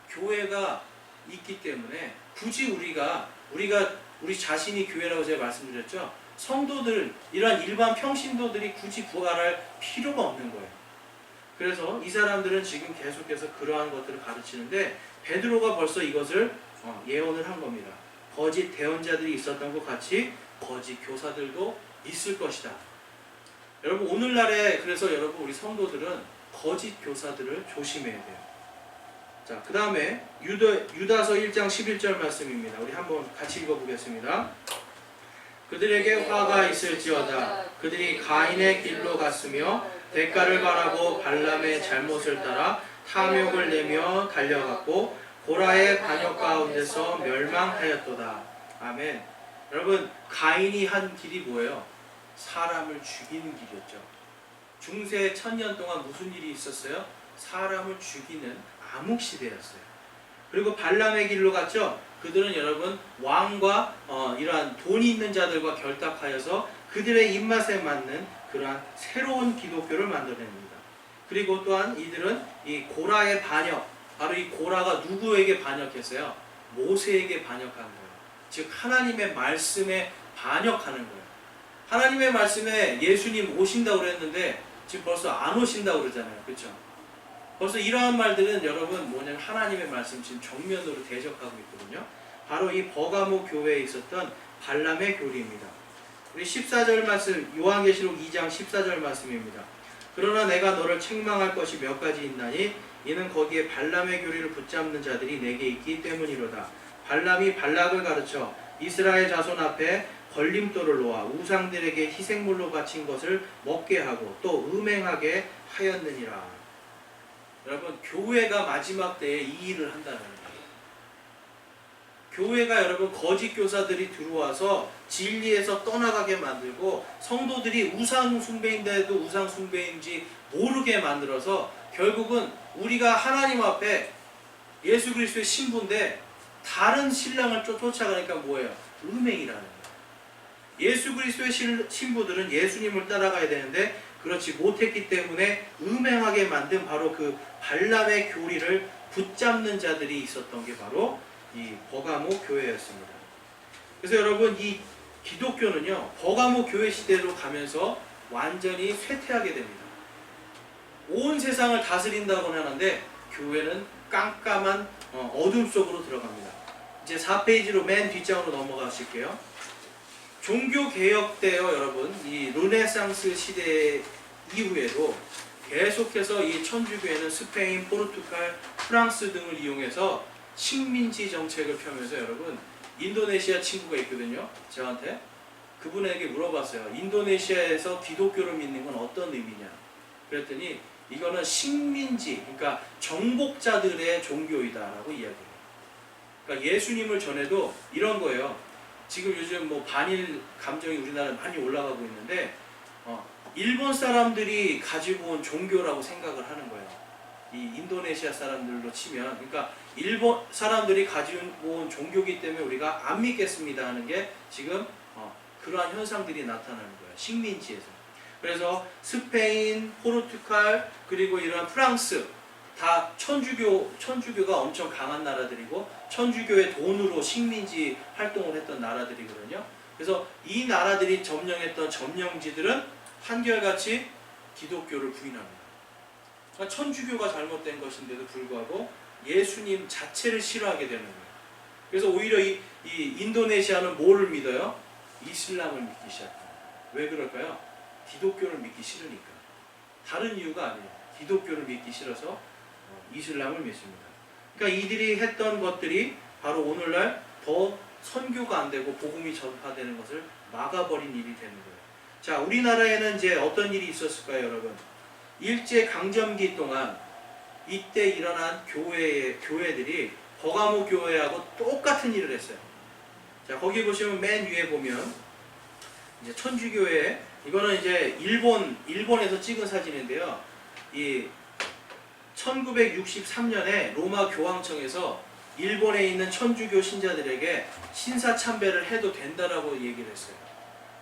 교회가 있기 때문에 굳이 우리 자신이 교회라고 제가 말씀드렸죠. 성도들, 이러한 일반 평신도들이 굳이 부활할 필요가 없는 거예요. 그래서 이 사람들은 지금 계속해서 그러한 것들을 가르치는데, 베드로가 벌써 이것을 예언을 한 겁니다. 거짓 대언자들이 있었던 것 같이 거짓 교사들도 있을 것이다. 여러분 오늘날에 그래서 여러분 우리 성도들은 거짓 교사들을 조심해야 돼요. 자, 그 다음에 유다서 1장 11절 말씀입니다. 우리 한번 같이 읽어보겠습니다. 그들에게 화가 있을지어다. 그들이 가인의 길로 갔으며 대가를 바라고 발람의 잘못을 따라 탐욕을 내며 달려갔고 고라의 반역 가운데서 멸망하였도다. 아멘. 여러분 가인이 한 길이 뭐예요? 사람을 죽이는 길이었죠. 중세 1000년 동안 무슨 일이 있었어요? 사람을 죽이는 암흑시대였어요. 그리고 발람의 길로 갔죠. 그들은 여러분 왕과 이러한 돈이 있는 자들과 결탁하여서 그들의 입맛에 맞는 그러한 새로운 기독교를 만들어냅니다. 그리고 또한 이들은 이 고라의 반역, 바로 이 고라가 누구에게 반역했어요? 모세에게 반역한 거예요. 즉 하나님의 말씀에 반역하는 거예요. 하나님의 말씀에 예수님 오신다고 그랬는데 지금 벌써 안 오신다고 그러잖아요. 그렇죠? 벌써 이러한 말들은 여러분 뭐냐면 하나님의 말씀 지금 정면으로 대적하고 있거든요. 바로 이 버가모 교회에 있었던 발람의 교리입니다. 우리 14절 말씀, 요한계시록 2장 14절 말씀입니다. 그러나 내가 너를 책망할 것이 몇 가지 있나니 이는 거기에 발람의 교리를 붙잡는 자들이 내게 있기 때문이로다. 발람이 발락을 가르쳐 이스라엘 자손 앞에 걸림돌을 놓아 우상들에게 희생물로 바친 것을 먹게 하고 또 음행하게 하였느니라. 여러분 교회가 마지막 때에 이 일을 한다는 거예요. 교회가 여러분 거짓 교사들이 들어와서 진리에서 떠나가게 만들고 성도들이 우상 숭배인데도 우상 숭배인지 모르게 만들어서 결국은 우리가 하나님 앞에 예수 그리스도의 신부인데 다른 신랑을 쫓아가니까 뭐예요? 음행이라는 거예요. 예수 그리스도의 신부들은 예수님을 따라가야 되는데 그렇지 못했기 때문에 음행하게 만든 바로 그 발람의 교리를 붙잡는 자들이 있었던 게 바로 이 버가모 교회였습니다. 그래서 여러분 이 기독교는요 버가모 교회 시대로 가면서 완전히 쇠퇴하게 됩니다. 온 세상을 다스린다고는 하는데 교회는 깜깜한 어둠 속으로 들어갑니다. 이제 4페이지로 맨 뒷장으로 넘어가실게요. 종교개혁 때요 여러분 이 르네상스 시대 이후에도 계속해서 이 천주교회는 스페인, 포르투갈, 프랑스 등을 이용해서 식민지 정책을 펴면서 여러분 인도네시아 친구가 있거든요. 저한테 그분에게 물어봤어요. 인도네시아에서 기독교를 믿는 건 어떤 의미냐? 그랬더니 이거는 식민지, 그러니까 정복자들의 종교이다라고 이야기해요. 그러니까 예수님을 전해도 이런 거예요. 지금 요즘 뭐 반일 감정이 우리나라에 많이 올라가고 있는데 일본 사람들이 가지고 온 종교라고 생각을 하는 거예요. 이 인도네시아 사람들로 치면, 그러니까 일본 사람들이 가지고 온 종교이기 때문에 우리가 안 믿겠습니다 하는 게 지금 그러한 현상들이 나타나는 거예요. 식민지에서. 그래서 스페인, 포르투갈, 그리고 이런 프랑스 다 천주교가 엄청 강한 나라들이고 천주교의 돈으로 식민지 활동을 했던 나라들이거든요. 그래서 이 나라들이 점령했던 점령지들은 한결같이 기독교를 부인합니다. 그러니까 천주교가 잘못된 것인데도 불구하고 예수님 자체를 싫어하게 되는 거예요. 그래서 오히려 이 인도네시아는 뭐를 믿어요? 이슬람을 믿기 시작해요. 왜 그럴까요? 기독교를 믿기 싫으니까. 다른 이유가 아니에요. 기독교를 믿기 싫어서 이슬람을 믿습니다. 그러니까 이들이 했던 것들이 바로 오늘날 더 선교가 안 되고 복음이 전파되는 것을 막아버린 일이 되는 거예요. 자, 우리나라에는 이제 어떤 일이 있었을까요, 여러분? 일제 강점기 동안 이때 일어난 교회들이 버가모 교회하고 똑같은 일을 했어요. 자, 거기 보시면 맨 위에 보면 이제 천주교회, 이거는 이제 일본에서 찍은 사진인데요. 이 1963년에 로마 교황청에서 일본에 있는 천주교 신자들에게 신사참배를 해도 된다라고 얘기를 했어요.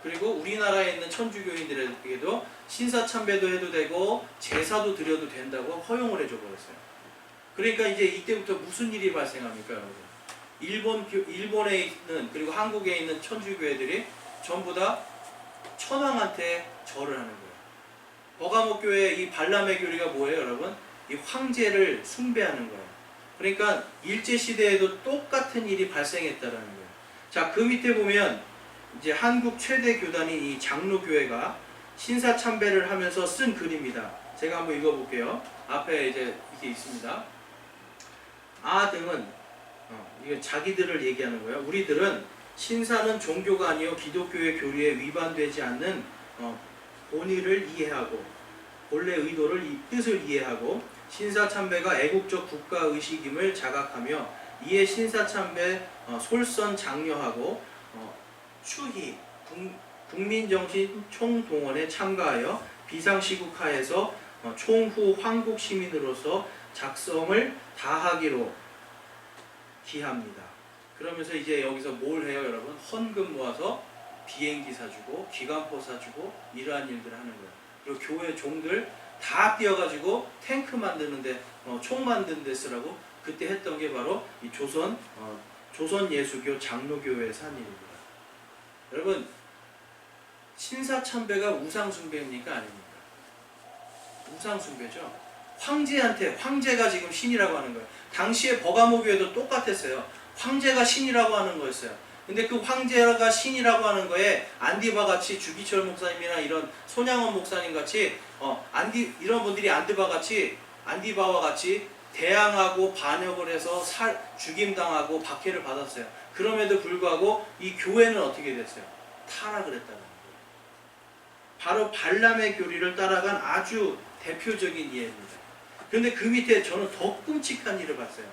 그리고 우리나라에 있는 천주교인들에게도 신사참배도 해도 되고 제사도 드려도 된다고 허용을 해줘 버렸어요. 그러니까 이제 이때부터 무슨 일이 발생합니까, 여러분? 일본에 있는 그리고 한국에 있는 천주교회들이 전부 다 천황한테 절을 하는 거예요. 버가모 교회 이 발람의 교리가 뭐예요, 여러분? 이 황제를 숭배하는 거예요. 그러니까 일제 시대에도 똑같은 일이 발생했다라는 거예요. 자, 그 밑에 보면 이제 한국 최대 교단인 이 장로교회가 신사참배를 하면서 쓴 글입니다. 제가 한번 읽어볼게요. 앞에 이제 이렇게 있습니다. 등은 이거 자기들을 얘기하는 거예요. 우리들은 신사는 종교가 아니요 기독교의 교리에 위반되지 않는 본의를 이해하고 본래 의도를 이 뜻을 이해하고 신사참배가 애국적 국가의식임을 자각하며 이에 신사참배 솔선 장려하고 추희 국민정신 총동원에 참가하여 비상시국하에서 총후 황국 시민으로서 작성을 다하기로 기합니다. 그러면서 이제 여기서 뭘 해요, 여러분? 헌금 모아서 비행기 사주고 기관포 사주고 이러한 일들을 하는 거예요. 그리고 교회 종들 다 뛰어가지고 탱크 만드는데 총 만드는 데 쓰라고 그때 했던 게 바로 이 조선 예수교 장로교회에서 한 일입니다. 여러분, 신사참배가 우상숭배입니까, 아닙니까? 우상숭배죠. 황제가 지금 신이라고 하는 거예요. 당시에 버가모 교회도 똑같았어요. 황제가 신이라고 하는 거였어요. 근데 그 황제가 신이라고 하는 거에 안디바 같이 주기철 목사님이나 이런 손양원 목사님 같이 이런 분들이 안디바와 같이 대항하고 반역을 해서 죽임당하고 박해를 받았어요. 그럼에도 불구하고 이 교회는 어떻게 됐어요? 타락을 했다는 거예요. 바로 발람의 교리를 따라간 아주 대표적인 예입니다. 그런데 그 밑에 저는 더 끔찍한 일을 봤어요.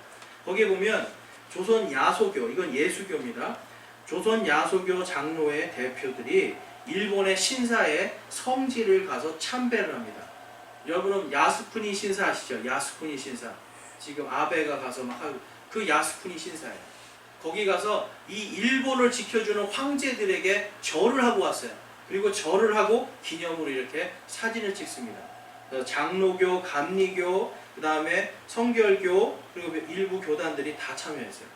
거기에 보면 조선 야소교, 이건 예수교입니다. 조선 야소교 장로의 대표들이 일본의 신사에 성지를 가서 참배를 합니다. 여러분 야스쿠니 신사 아시죠? 야스쿠니 신사. 지금 아베가 가서 막 하고 그 야스쿠니 신사예요. 거기 가서 이 일본을 지켜주는 황제들에게 절을 하고 왔어요. 그리고 절을 하고 기념으로 이렇게 사진을 찍습니다. 장로교, 감리교, 그 다음에 성결교, 그리고 일부 교단들이 다 참여했어요.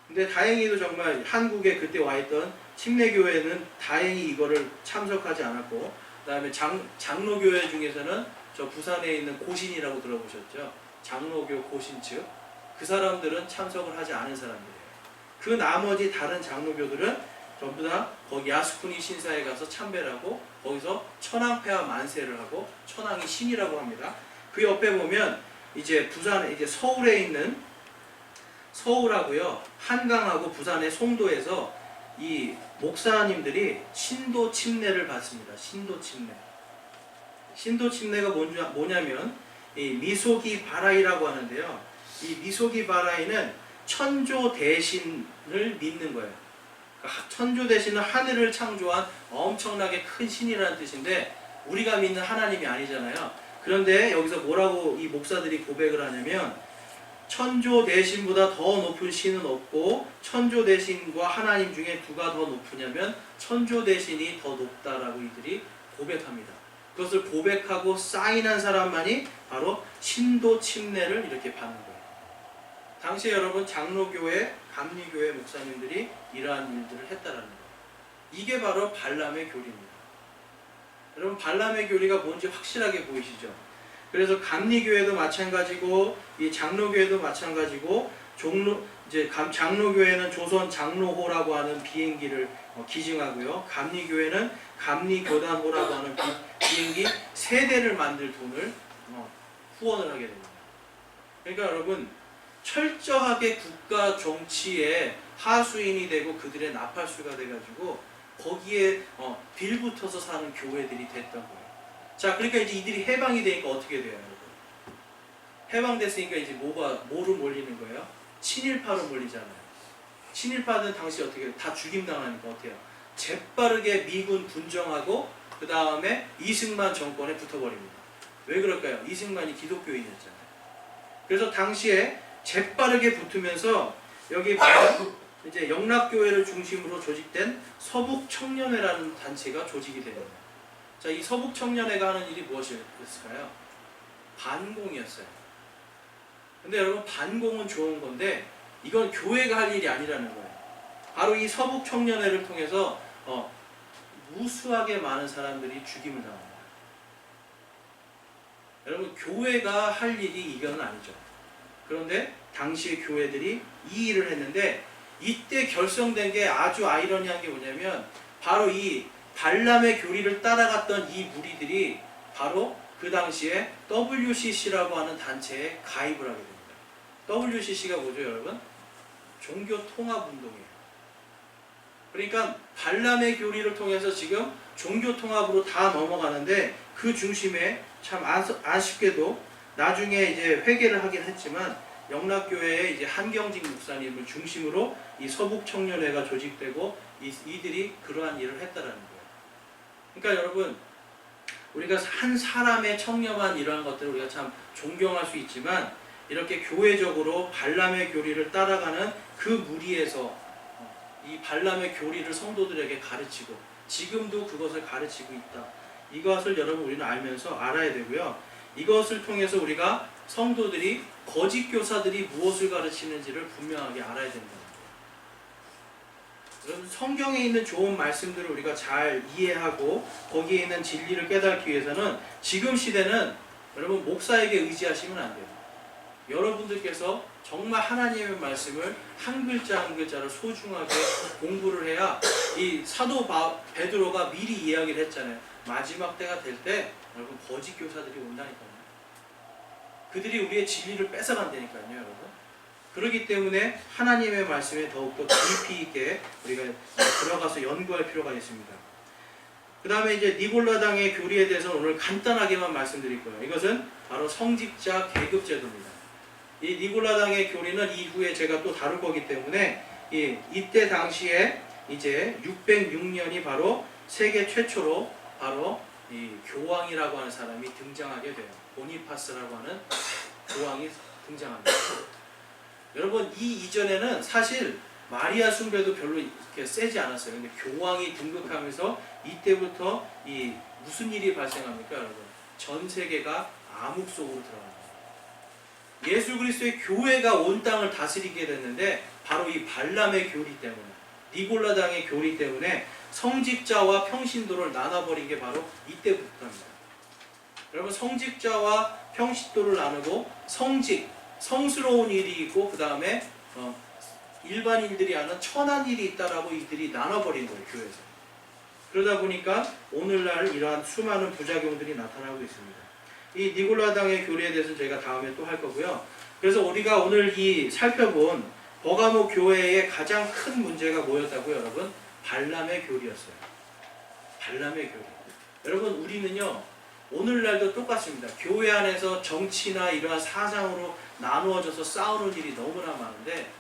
근데 다행히도 정말 한국에 그때 와 있던 침례교회는 다행히 이거를 참석하지 않았고, 그 다음에 장로교회 중에서는 저 부산에 있는 고신이라고 들어보셨죠? 장로교 고신 측. 그 사람들은 참석을 하지 않은 사람들이에요. 그 나머지 다른 장로교들은 전부 다 거기 야스쿠니 신사에 가서 참배를 하고 거기서 천황폐하 만세를 하고 천황이 신이라고 합니다. 그 옆에 보면 이제 서울에 있는 서울하고요, 한강하고 부산의 송도에서 이 목사님들이 신도 침례를 받습니다. 신도 침례. 신도 침례가 뭐냐면 이 미소기 바라이라고 하는데요. 이 미소기 바라이는 천조 대신을 믿는 거예요. 그러니까 천조 대신은 하늘을 창조한 엄청나게 큰 신이라는 뜻인데 우리가 믿는 하나님이 아니잖아요. 그런데 여기서 뭐라고 이 목사들이 고백을 하냐면 천조 대신보다 더 높은 신은 없고 천조 대신과 하나님 중에 누가 더 높으냐면 천조 대신이 더 높다라고 이들이 고백합니다. 그것을 고백하고 사인한 사람만이 바로 신도 침례를 이렇게 받는 거예요. 당시에 여러분 장로교회, 감리교회 목사님들이 이러한 일들을 했다라는 거예요. 이게 바로 발람의 교리입니다. 여러분 발람의 교리가 뭔지 확실하게 보이시죠? 그래서 감리교회도 마찬가지고 이 장로교회도 마찬가지고 장로교회는 조선 장로호라고 하는 비행기를 기증하고요. 감리교회는 감리교단호라고 하는 비행기 3대를 만들 돈을 후원을 하게 됩니다. 그러니까 여러분 철저하게 국가 정치에 하수인이 되고 그들의 나팔수가 돼가지고 거기에 빌붙어서 사는 교회들이 됐던 거예요. 자, 그러니까 이제 이들이 해방이 되니까 어떻게 돼요, 여러분? 해방됐으니까 이제 뭐로 몰리는 거예요? 친일파로 몰리잖아요. 친일파는 당시 어떻게 다 죽임당하니까 어때요? 재빠르게 미군 분정하고 그 다음에 이승만 정권에 붙어버립니다. 왜 그럴까요? 이승만이 기독교인이었잖아요. 그래서 당시에 재빠르게 붙으면서 여기 이제 영락교회를 중심으로 조직된 서북청년회라는 단체가 조직이 됩니다. 자, 이 서북청년회가 하는 일이 무엇이었을까요? 반공이었어요. 근데 여러분 반공은 좋은 건데 이건 교회가 할 일이 아니라는 거예요. 바로 이 서북청년회를 통해서 무수하게 많은 사람들이 죽임을 당합니다. 여러분 교회가 할 일이 이건 아니죠. 그런데 당시의 교회들이 이 일을 했는데 이때 결성된 게 아주 아이러니한 게 뭐냐면 바로 이 발람의 교리를 따라갔던 이 무리들이 바로 그 당시에 WCC라고 하는 단체에 가입을 하게 됩니다. WCC가 뭐죠, 여러분? 종교통합운동이에요. 그러니까 발람의 교리를 통해서 지금 종교통합으로 다 넘어가는데 그 중심에 참 아쉽게도 나중에 이제 회개를 하긴 했지만 영락교회의 이제 한경직 목사님을 중심으로 이 서북청년회가 조직되고 이들이 그러한 일을 했다라는 거예요. 그러니까 여러분 우리가 한 사람의 청렴한 이러한 것들을 우리가 참 존경할 수 있지만 이렇게 교회적으로 발람의 교리를 따라가는 그 무리에서 이 발람의 교리를 성도들에게 가르치고 지금도 그것을 가르치고 있다. 이것을 여러분 우리는 알면서 알아야 되고요. 이것을 통해서 우리가 성도들이 거짓 교사들이 무엇을 가르치는지를 분명하게 알아야 된다. 여러분 성경에 있는 좋은 말씀들을 우리가 잘 이해하고 거기에 있는 진리를 깨닫기 위해서는 지금 시대는 여러분 목사에게 의지하시면 안 돼요. 여러분들께서 정말 하나님의 말씀을 한 글자 한 글자를 소중하게 공부를 해야 이 사도 베드로가 미리 이야기를 했잖아요. 마지막 때가 될 때 여러분 거짓 교사들이 온다니까요. 그들이 우리의 진리를 뺏어간다니까요, 여러분. 그렇기 때문에 하나님의 말씀에 더욱더 깊이 있게 우리가 들어가서 연구할 필요가 있습니다. 그 다음에 이제 니골라당의 교리에 대해서는 오늘 간단하게만 말씀드릴 거예요. 이것은 바로 성직자 계급 제도입니다. 이 니골라당의 교리는 이후에 제가 또 다룰 거기 때문에 이때 당시에 이제 606년이 바로 세계 최초로 바로 이 교황이라고 하는 사람이 등장하게 돼요. 보니파스라고 하는 교황이 등장합니다. 여러분 이 이전에는 사실 마리아 숭배도 별로 이렇게 세지 않았어요. 근데 교황이 등극하면서 이때부터 이 무슨 일이 발생합니까, 여러분? 전 세계가 암흑 속으로 들어갑니다. 예수 그리스도의 교회가 온 땅을 다스리게 됐는데 바로 이 발람의 교리 때문에 니골라당의 교리 때문에 성직자와 평신도를 나눠버린 게 바로 이때부터입니다. 여러분 성직자와 평신도를 나누고 성스러운 일이 있고 그 다음에 일반인들이 하는 천한 일이 있다라고 이들이 나눠버린 거예요, 교회에서. 그러다 보니까 오늘날 이러한 수많은 부작용들이 나타나고 있습니다. 이 니골라당의 교리에 대해서는 저희가 다음에 또 할 거고요. 그래서 우리가 오늘 살펴본 버가모 교회의 가장 큰 문제가 뭐였다고요, 여러분? 발람의 교리였어요. 발람의 교리. 여러분, 우리는요, 오늘날도 똑같습니다. 교회 안에서 정치나 이러한 사상으로 나누어져서 싸우는 일이 너무나 많은데,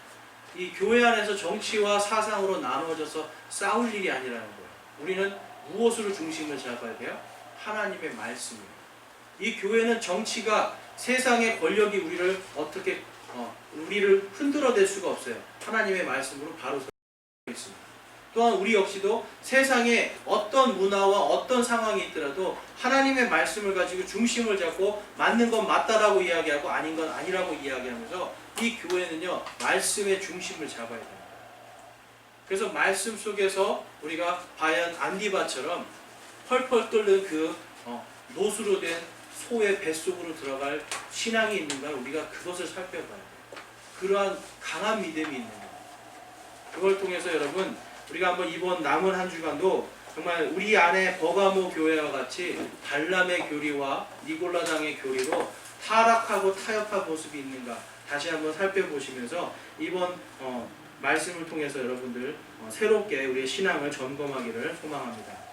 이 교회 안에서 정치와 사상으로 나누어져서 싸울 일이 아니라는 거예요. 우리는 무엇으로 중심을 잡아야 돼요? 하나님의 말씀이에요. 이 교회는 정치가 세상의 권력이 우리를 어떻게 우리를 흔들어댈 수가 없어요. 하나님의 말씀으로 바로 서 있습니다. 또한 우리 역시도 세상에 어떤 문화와 어떤 상황이 있더라도 하나님의 말씀을 가지고 중심을 잡고 맞는 건 맞다라고 이야기하고 아닌 건 아니라고 이야기하면서 이 교회는요, 말씀의 중심을 잡아야 됩니다. 그래서 말씀 속에서 우리가 과연 안디바처럼 펄펄 끓는 그 노수로 된 소의 뱃속으로 들어갈 신앙이 있는가, 우리가 그것을 살펴봐야 돼요. 그러한 강한 믿음이 있는가. 그걸 통해서 여러분, 우리가 한번 이번 남은 한 주간도 정말 우리 안에 버가모 교회와 같이 발람의 교리와 니골라당의 교리로 타락하고 타협한 모습이 있는가 다시 한번 살펴보시면서 이번 말씀을 통해서 여러분들 새롭게 우리의 신앙을 점검하기를 소망합니다.